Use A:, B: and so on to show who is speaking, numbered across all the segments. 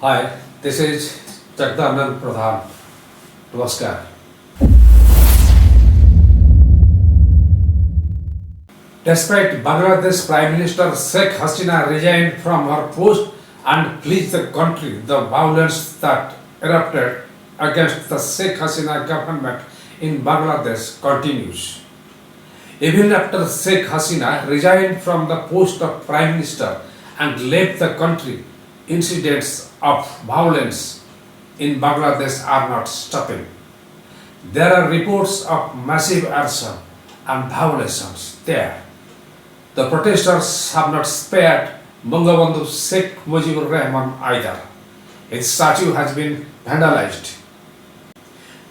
A: Hi, this is Jagdanand Pradhan. Namaskar. Despite Bangladesh Prime Minister Sheikh Hasina resigned from her post and fled the country, the violence that erupted against the Sheikh Hasina government in Bangladesh continues. Even after Sheikh Hasina resigned from the post of Prime Minister and left the country, incidents of violence in Bangladesh are not stopping. There are reports of massive arson and violations there. The protesters have not spared Bangabandhu Sheikh Mujibur Rahman either. His statue has been vandalized.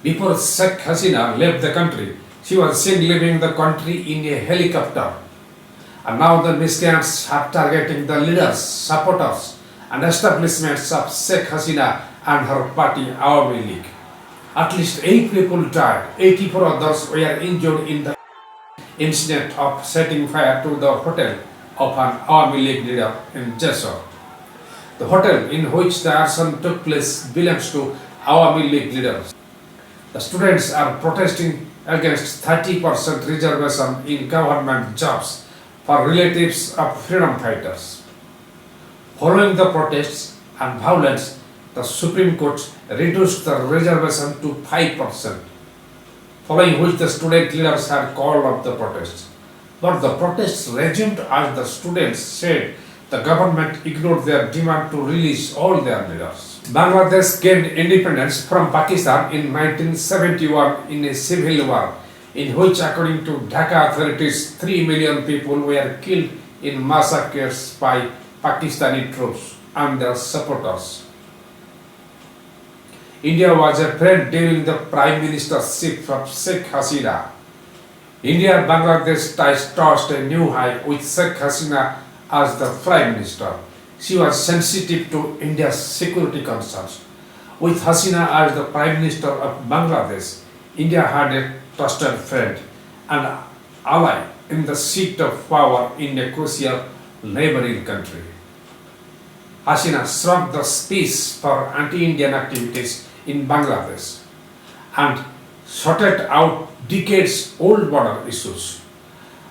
A: Before Sheikh Hasina left the country, she was seen leaving the country in a helicopter. And now the miscreants are targeting the leaders, supporters, and establishments of Sheikh Hasina and her party Awami League. At least 8 people died, 84 others were injured in the incident of setting fire to the hotel of an Awami League leader in Jessore. The hotel in which the arson took place belongs to Awami League leaders. The students are protesting against 30% reservation in government jobs for relatives of freedom fighters. Following the protests and violence, the Supreme Court reduced the reservation to 5%, following which the student leaders had called off the protests. But the protests resumed as the students said the government ignored their demand to release all their leaders. Bangladesh gained independence from Pakistan in 1971 in a civil war, in which, according to Dhaka authorities, 3 million people were killed in massacres by Pakistani troops and their supporters. India was a friend during the Prime Ministership of Sheikh Hasina. India-Bangladesh ties touched a new high with Sheikh Hasina as the Prime Minister. She was sensitive to India's security concerns. With Hasina as the Prime Minister of Bangladesh, India had a trusted friend and ally in the seat of power in a crucial neighboring country. Hasina struck the space for anti-Indian activities in Bangladesh and sorted out decades-old border issues.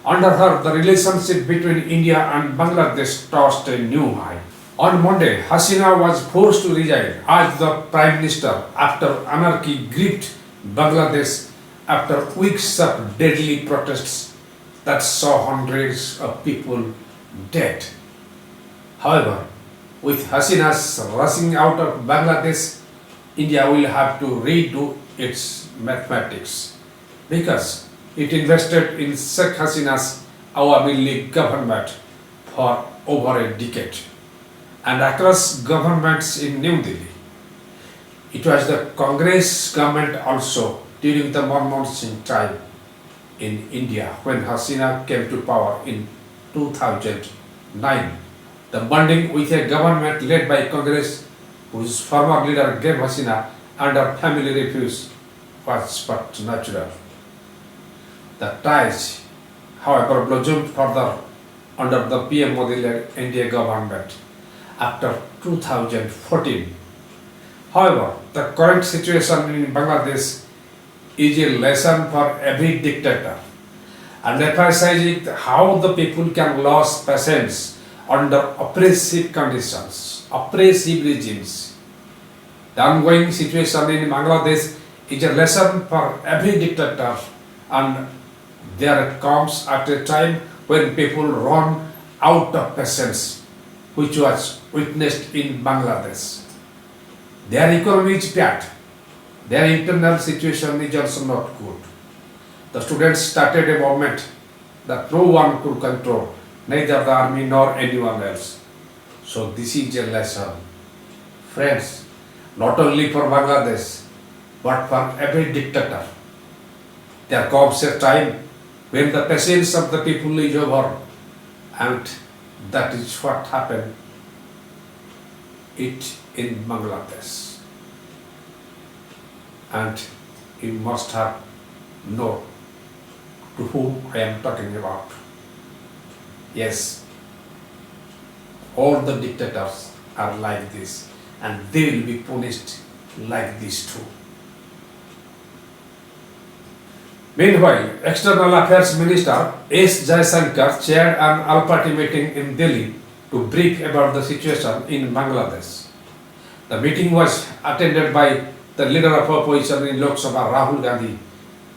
A: Under her, the relationship between India and Bangladesh touched a new high. On Monday, Hasina was forced to resign as the Prime Minister after anarchy gripped Bangladesh after weeks of deadly protests that saw hundreds of people dead. However, with Hasina's rushing out of Bangladesh, India will have to redo its mathematics because it invested in Sheikh Hasina's Awami League government for over a decade and across governments in New Delhi. It was the Congress government also during the Manmohan Singh time in India when Hasina came to power in 2009. The bonding with a government led by Congress, whose former leader gave Hasina under family refuge, was but natural. The ties, however, blossomed further under the PM Modi-led NDA government after 2014. However, the current situation in Bangladesh is a lesson for every dictator and emphasizing how the people can lose patience under oppressive conditions, oppressive regimes. The ongoing situation in Bangladesh is a lesson for every dictator, and there comes at a time when people run out of patience, which was witnessed in Bangladesh. Their economy is bad. Their internal situation is also not good. The students started a movement that no one could control, neither the army nor anyone else. So this is a lesson. Friends, not only for Bangladesh, but for every dictator. There comes a time when the patience of the people is over, and that is what happened in Bangladesh. And you must have known to whom I am talking about. Yes, all the dictators are like this. and they will be punished like these two. Meanwhile, External Affairs Minister S. Jaishankar chaired an all-party meeting in Delhi to brief about the situation in Bangladesh. The meeting was attended by the leader of opposition in Lok Sabha, Rahul Gandhi,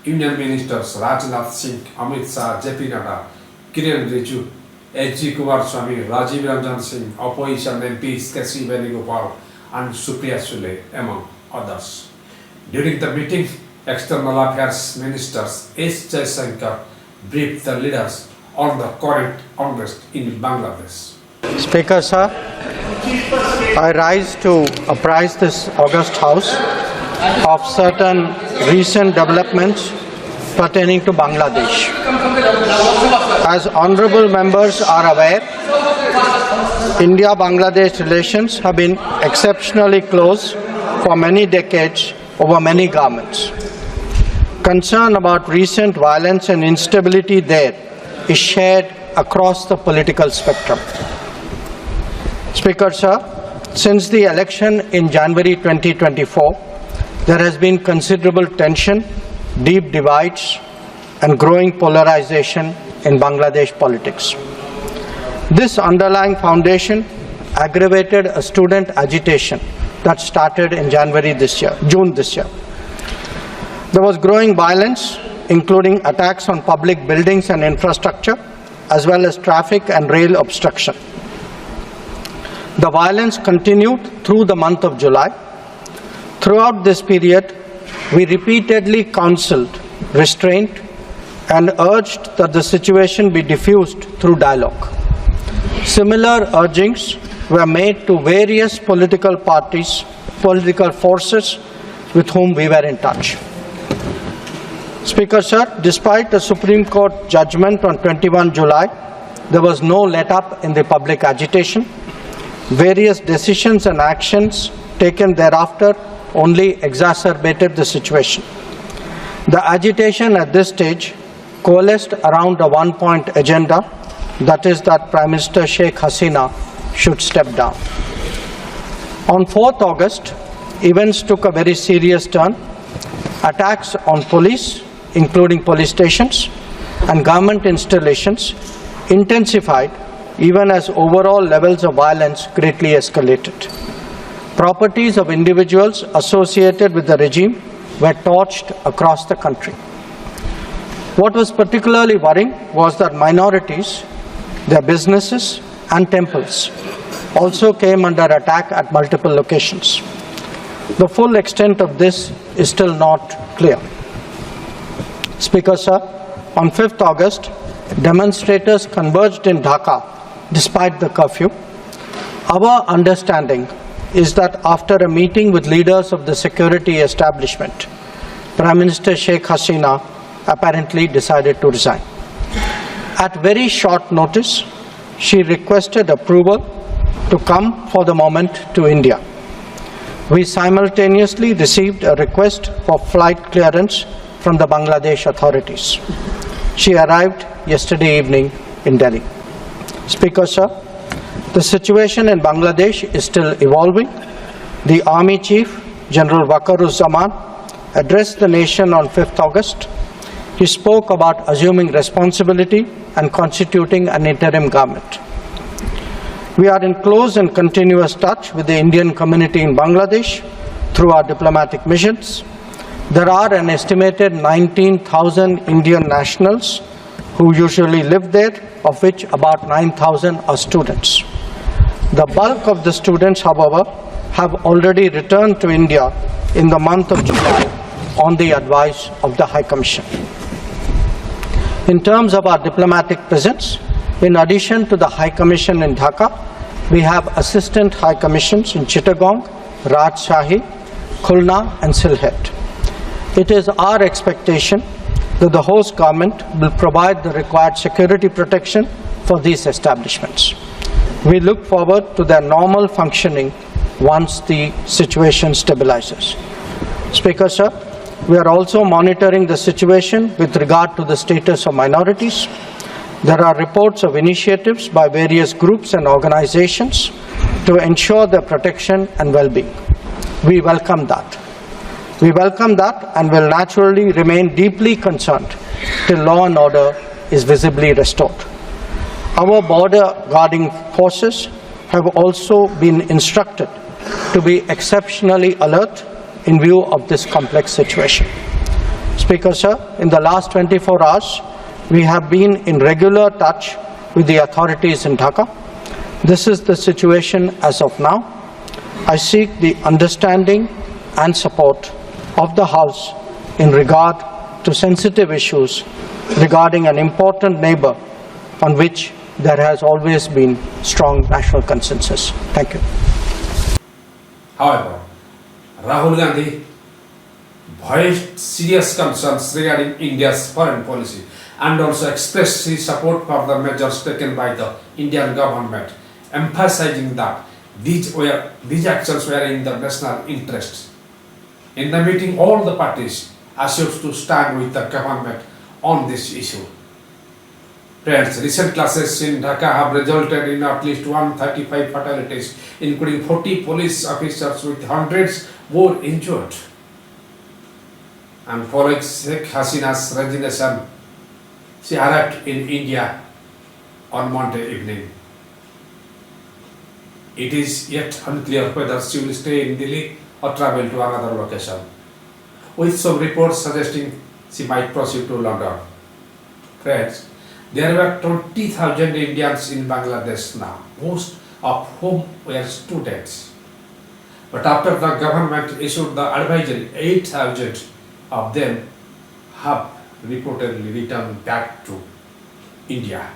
A: Union Ministers Rajnath Singh, Amit Shah, J.P. Nadda, Kiren Rijiju, H.G. Kumaraswamy, Rajiv Ranjan Singh, opposition MPs K.C. Venugopal and Supriya Sule, among others. During the meeting, External Affairs Ministers S. Jaishankar briefed the leaders on the current unrest in Bangladesh.
B: Speaker, sir, I rise to apprise this august House of certain recent developments pertaining to Bangladesh. As honorable members are aware, India-Bangladesh relations have been exceptionally close for many decades over many governments. Concern about recent violence and instability there is shared across the political spectrum. Speaker, sir, since the election in January 2024, there has been considerable tension, deep divides, and growing polarization in Bangladesh politics. This underlying foundation aggravated a student agitation that started in June this year. There was growing violence, including attacks on public buildings and infrastructure, as well as traffic and rail obstruction. The violence continued through the month of July. Throughout this period, we repeatedly counseled restraint and urged that the situation be diffused through dialogue. Similar urgings were made to various political parties, political forces with whom we were in touch. Speaker, sir, despite a Supreme Court judgment on 21 July, there was no let-up in the public agitation. Various decisions and actions taken thereafter only exacerbated the situation. The agitation at this stage coalesced around a one-point agenda, that is that Prime Minister Sheikh Hasina should step down. On 4th August, events took a very serious turn. Attacks on police, including police stations, and government installations intensified even as overall levels of violence greatly escalated. Properties of individuals associated with the regime were torched across the country. What was particularly worrying was that minorities, their businesses and temples also came under attack at multiple locations. The full extent of this is still not clear. Speaker, sir, on 5th August, demonstrators converged in Dhaka despite the curfew. Our understanding is that after a meeting with leaders of the security establishment, Prime Minister Sheikh Hasina apparently decided to resign. At very short notice, she requested approval to come for the moment to India. We simultaneously received a request for flight clearance from the Bangladesh authorities. She arrived yesterday evening in Delhi. Speaker, sir, the situation in Bangladesh is still evolving. The Army Chief, General Waqaruzzaman, addressed the nation on 5th August. He spoke about assuming responsibility and constituting an interim government. We are in close and continuous touch with the Indian community in Bangladesh through our diplomatic missions. There are an estimated 19,000 Indian nationals who usually live there, of which about 9,000 are students. The bulk of the students, however, have already returned to India in the month of July on the advice of the High Commission. In terms of our diplomatic presence, in addition to the High Commission in Dhaka, we have Assistant High Commissions in Chittagong, Rajshahi, Khulna and Sylhet. It is our expectation that the host government will provide the required security protection for these establishments. We look forward to their normal functioning once the situation stabilizes. Speaker, sir, we are also monitoring the situation with regard to the status of minorities. There are reports of initiatives by various groups and organizations to ensure their protection and well-being. We welcome that. We welcome that and will naturally remain deeply concerned till law and order is visibly restored. Our border guarding forces have also been instructed to be exceptionally alert in view of this complex situation. Speaker, sir, in the last 24 hours, we have been in regular touch with the authorities in Dhaka. This is the situation as of now. I seek the understanding and support of the House in regard to sensitive issues regarding an important neighbor on which there has always been strong national consensus. Thank you.
A: However, Rahul Gandhi voiced serious concerns regarding India's foreign policy and also expressed his support for the measures taken by the Indian government, emphasizing that these actions were in the national interest. In the meeting, all the parties assured to stand with the government on this issue. Friends, recent clashes in Dhaka have resulted in at least 135 fatalities, including 40 police officers with hundreds more injured. And following Sheikh Hasina's resignation, she arrived in India on Monday evening. It is yet unclear whether she will stay in Delhi or travel to another location, with some reports suggesting she might proceed to London. Friends, there were 20,000 Indians in Bangladesh now, most of whom were students. But after the government issued the advisory, 8,000 of them have reportedly returned back to India.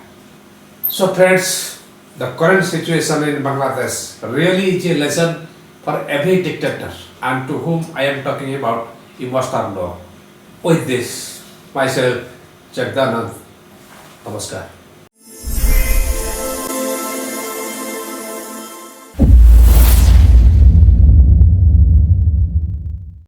A: So friends, the current situation in Bangladesh really is a lesson for every dictator, and to whom I am talking about, you must have known. With this, myself, Jagdanand, Namaskar.